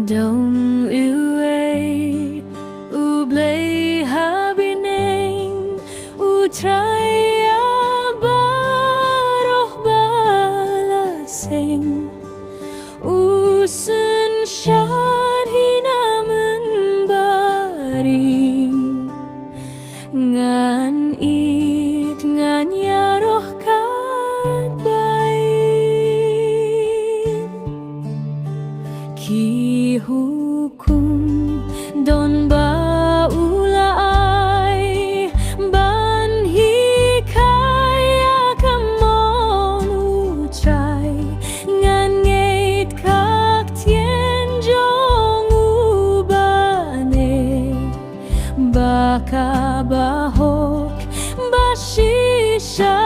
Dong uwe ublei habineng utraya baroh balaseng usun syarhinamen baring ngan it ngan yaroh kat baik ki hukum don baulai ban hikaya kamon utrai ngan ngait kak tien jong ubane baka bahok bashisha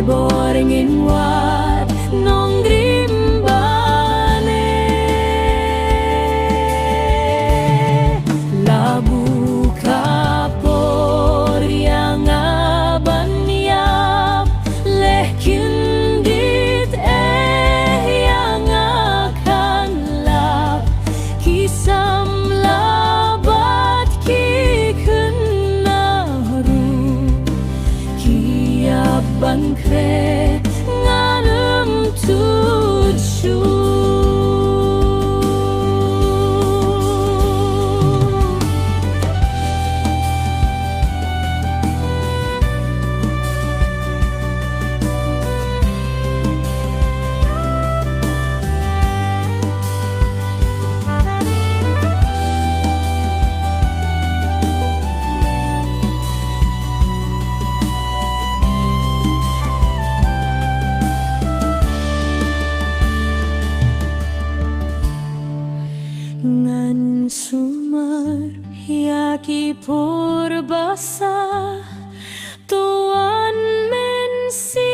boringin wat nong grimbane labu kapor yang abanyap leh kindit yang akan lap kisam labat ki kenaru kiap bangkre nganem tuju ngan sumar yaki purbasa tuan mensi